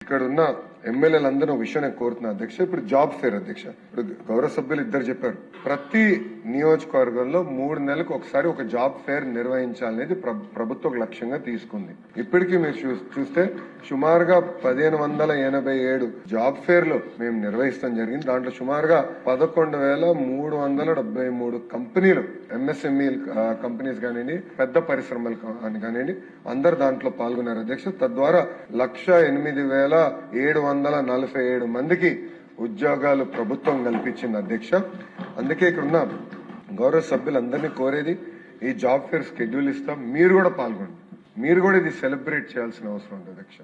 ఇక్కడ ఉన్న ఎమ్మెల్యేలందరూ విషయం నేను కోరుతున్నా అధ్యక్ష. ఇప్పుడు జాబ్ ఫేర్ అధ్యక్ష, ఇప్పుడు గౌరవ సభ్యులు ఇద్దరు చెప్పారు, ప్రతి నియోజకవర్గంలో 3 నెలలకు ఒకసారి ఒక జాబ్ ఫేర్ నిర్వహించాలనేది ప్రభుత్వం ఒక లక్ష్యంగా తీసుకుంది. ఇప్పటికీ మీరు చూస్తే సుమారుగా 1587 జాబ్ ఫేర్లు మేము నిర్వహిస్తాం జరిగింది. దాంట్లో సుమారుగా 11,373 కంపెనీలు, ఎంఎస్ఎంఈ కంపెనీస్ కానివ్వండి, పెద్ద పరిశ్రమలు కానివ్వండి, అందరు దాంట్లో పాల్గొన్నారు అధ్యక్ష. తద్వారా 1,08,747 మందికి ఉద్యోగాలు ప్రభుత్వం కల్పించింది అధ్యక్ష. అందుకే ఇక్కడ ఉన్న గౌరవ సభ్యులందరినీ కోరేది, ఈ జాబ్ ఫేర్ షెడ్యూల్ ఇస్తాం, మీరు కూడా పాల్గొండి, మీరు కూడా ఇది సెలబ్రేట్ చేయాల్సిన అవసరం ఉంది అధ్యక్ష.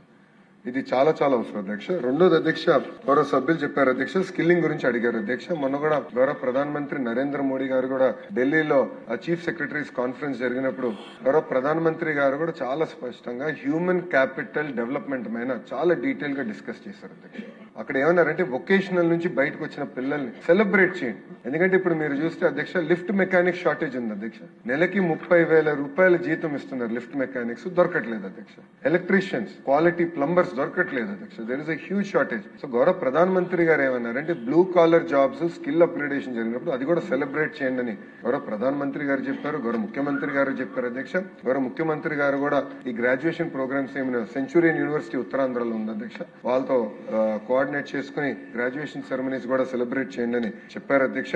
ఇది చాలా చాలా అవసరం అధ్యక్ష. రెండోది అధ్యక్ష, గౌరవ సభ్యులు చెప్పారు అధ్యక్ష, స్కిల్లింగ్ గురించి అడిగారు అధ్యక్ష. మొన్న కూడా గౌరవ ప్రధానమంత్రి నరేంద్ర మోడీ గారు కూడా ఢిల్లీలో చీఫ్ సెక్రటరీస్ కాన్ఫరెన్స్ జరిగినప్పుడు గౌరవ ప్రధానమంత్రి గారు కూడా చాలా స్పష్టంగా హ్యూమన్ క్యాపిటల్ డెవలప్మెంట్ పైన చాలా డీటెయిల్ గా డిస్కస్ చేశారు అధ్యక్ష. అక్కడ ఏమన్నారంటే, వొకేషనల్ నుంచి బయటకు వచ్చిన పిల్లల్ని సెలబ్రేట్ చేయండి. ఎందుకంటే ఇప్పుడు మీరు చూస్తే అధ్యక్ష, లిఫ్ట్ మెకానిక్ షార్టేజ్ ఉంది అధ్యక్ష. నెలకి 30,000 రూపాయల జీతం ఇస్తున్నారు లిఫ్ట్ మెకానిక్స్, దొరకట్లేదు అధ్యక్ష. ఎలక్ట్రీషియన్స్, క్వాలిటీ ప్లంబర్స్ దొరకట్లేదు అధ్యక్ష. There is a huge shortage. So గౌరవ ప్రధానమంత్రి గారు ఏమన్నారంటే, blue collar jobs skill upgradation జరిగినప్పుడు అది కూడా సెలబ్రేట్ చేయండి అని గౌరవ ప్రధానమంత్రి గారు చెప్పారు, గౌరవ ముఖ్యమంత్రి గారు చెప్పారు అధ్యక్ష. గౌరవ ముఖ్యమంత్రి గారు కూడా ఈ గ్రాడ్యుయేషన్ ప్రోగ్రామ్స్ ఏమైనా సెంచురియన్ యూనివర్సిటీ ఉత్తరాంధ్రలో ఉంది అధ్యక్ష, వాళ్ళతో కోఆర్డినేట్ చేసుకుని గ్రాడ్యుయేషన్ సెరమనీస్ కూడా సెలబ్రేట్ చేయండి అని చెప్పారు అధ్యక్ష.